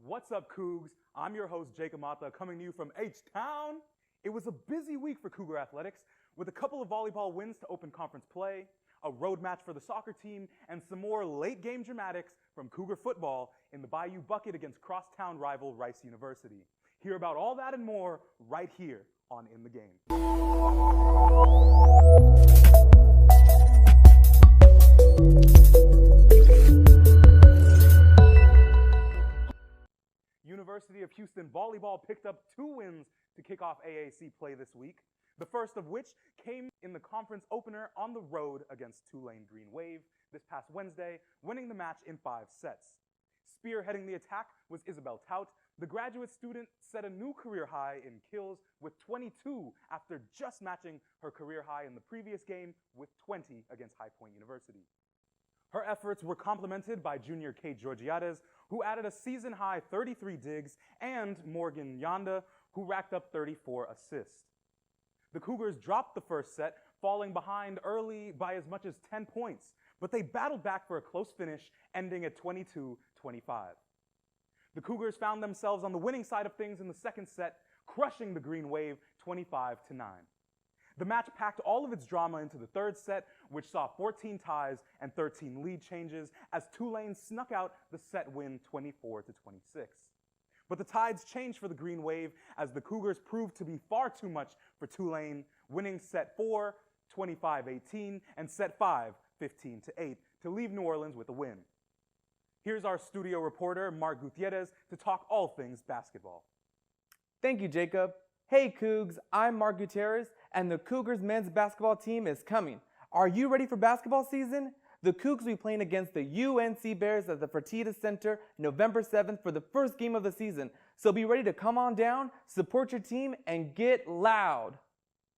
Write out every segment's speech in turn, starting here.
What's up, Cougs? I'm your host, JoeMichael, coming to you from H-Town. It was a busy week for Cougar Athletics, with a couple of volleyball wins to open conference play, a road match for the soccer team, and some more late-game dramatics from Cougar football in the Bayou bucket against crosstown rival Rice University. Hear about all that and more right here on In the Game. University of Houston volleyball picked up 2 wins to kick off AAC play this week, the first of which came in the conference opener on the road against Tulane Green Wave this past Wednesday, winning the match in 5 sets. Spearheading the attack was Isabel Tout. The graduate student set a new career high in kills with 22 after just matching her career high in the previous game with 20 against High Point University. Her efforts were complemented by junior Kate Gutierrez, who added a season-high 33 digs, and Morgan Yonda, who racked up 34 assists. The Cougars dropped the first set, falling behind early by as much as 10 points, but they battled back for a close finish, ending at 22-25. The Cougars found themselves on the winning side of things in the second set, crushing the Green Wave 25-9. The match packed all of its drama into the third set, which saw 14 ties and 13 lead changes as Tulane snuck out the set win 24-26. But the tides changed for the Green Wave as the Cougars proved to be far too much for Tulane, winning set 4, 25-18, and set 5, 15-8, to leave New Orleans with a win. Here's our studio reporter, Mark Gutierrez, to talk all things basketball. Thank you, Jacob. Hey, Cougs, I'm Mark Gutierrez, and the Cougars men's basketball team is coming. Are you ready for basketball season? The Cougs will be playing against the UNC Bears at the Fertitta Center November 7th for the first game of the season. So be ready to come on down, support your team, and get loud.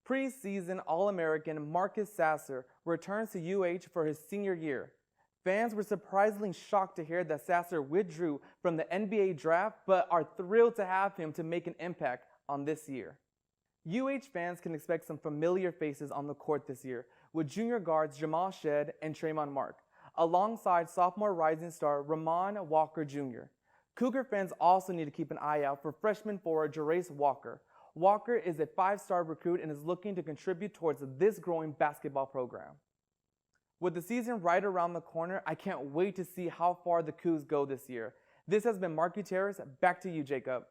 Preseason All-American Marcus Sasser returns to UH for his senior year. Fans were surprisingly shocked to hear that Sasser withdrew from the NBA draft, but are thrilled to have him to make an impact on this year. UH fans can expect some familiar faces on the court this year, with junior guards Jamal Shed and Tremont Mark, alongside sophomore rising star Ramon Walker Jr. Cougar fans also need to keep an eye out for freshman forward Jerace Walker. Walker is a 5-star recruit and is looking to contribute towards this growing basketball program. With the season right around the corner, I can't wait to see how far the Cougs go this year. This has been Mark Gutierrez. Back to you, Jacob.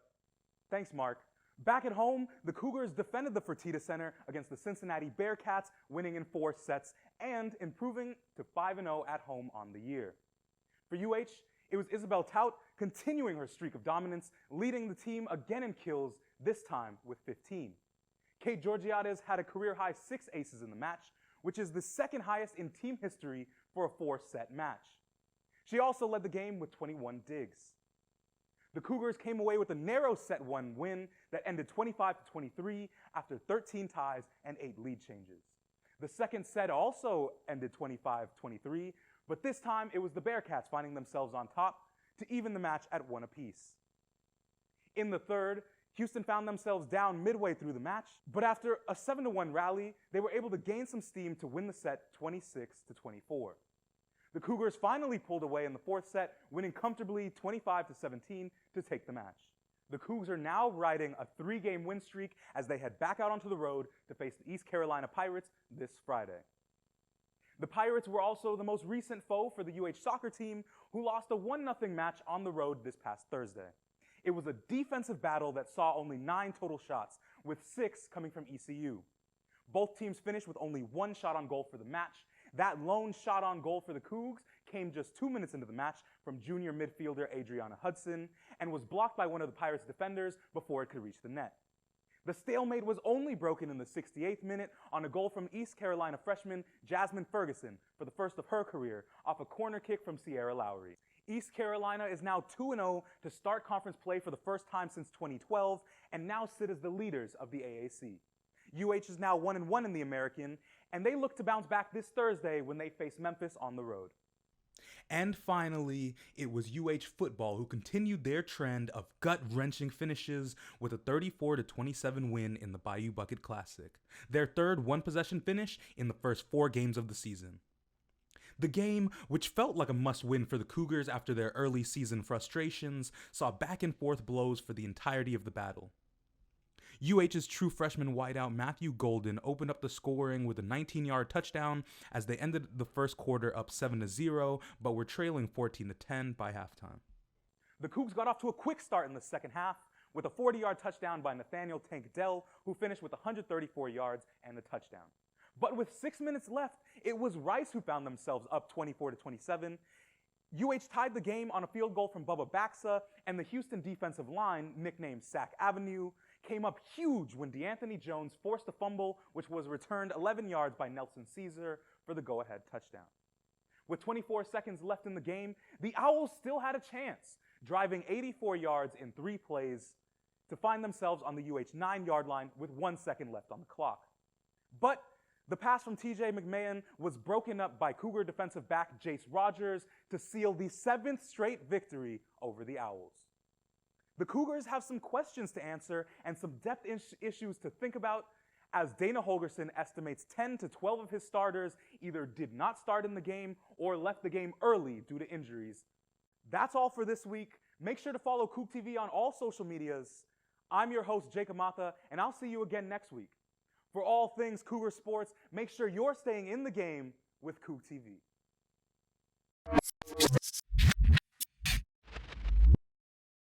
Thanks, Mark. Back at home, the Cougars defended the Fertitta Center against the Cincinnati Bearcats, winning in 4 sets and improving to 5-0 at home on the year. For UH, it was Isabel Tout continuing her streak of dominance, leading the team again in kills, this time with 15. Kate Gutierrez had a career-high 6 aces in the match, which is the second highest in team history for a 4-set match. She also led the game with 21 digs. The Cougars came away with a narrow set 1 win that ended 25-23 after 13 ties and 8 lead changes. The second set also ended 25-23, but this time it was the Bearcats finding themselves on top to even the match at 1 apiece. In the third, Houston found themselves down midway through the match, but after a 7-1 rally, they were able to gain some steam to win the set 26-24. The Cougars finally pulled away in the 4th set, winning comfortably 25-17 to take the match. The Cougs are now riding a 3-game win streak as they head back out onto the road to face the East Carolina Pirates this Friday. The Pirates were also the most recent foe for the UH soccer team, who lost a 1-0 match on the road this past Thursday. It was a defensive battle that saw only 9 total shots, with 6 coming from ECU. Both teams finished with only 1 shot on goal for the match. That lone shot on goal for the Cougs came just 2 minutes into the match from junior midfielder Adriana Hudson and was blocked by one of the Pirates' defenders before it could reach the net. The stalemate was only broken in the 68th minute on a goal from East Carolina freshman Jasmine Ferguson for the first of her career off a corner kick from Sierra Lowry. East Carolina is now 2-0 to start conference play for the first time since 2012 and now sit as the leaders of the AAC. UH is now 1-1 in the American, and they look to bounce back this Thursday when they face Memphis on the road. And finally, it was UH football who continued their trend of gut-wrenching finishes with a 34-27 win in the Bayou Bucket Classic, their third one-possession finish in the first 4 games of the season. The game, which felt like a must-win for the Cougars after their early season frustrations, saw back-and-forth blows for the entirety of the battle. UH's true freshman wideout Matthew Golden opened up the scoring with a 19-yard touchdown as they ended the first quarter up 7-0, but were trailing 14-10 by halftime. The Cougs got off to a quick start in the second half with a 40-yard touchdown by Nathaniel Tank Dell, who finished with 134 yards and a touchdown. But with 6 minutes left, it was Rice who found themselves up 24-27. UH tied the game on a field goal from Bubba Baxa, and the Houston defensive line, nicknamed Sack Avenue, came up huge when DeAnthony Jones forced a fumble, which was returned 11 yards by Nelson Caesar for the go-ahead touchdown. With 24 seconds left in the game, the Owls still had a chance, driving 84 yards in 3 plays to find themselves on the UH 9-yard line with 1 second left on the clock. But the pass from TJ McMahon was broken up by Cougar defensive back Jace Rogers to seal the 7th straight victory over the Owls. The Cougars have some questions to answer and some depth issues to think about, as Dana Holgerson estimates 10 to 12 of his starters either did not start in the game or left the game early due to injuries. That's all for this week. Make sure to follow Coug TV on all social medias. I'm your host, JoeMichael, and I'll see you again next week. For all things Cougar sports, make sure you're staying in the game with Coug TV.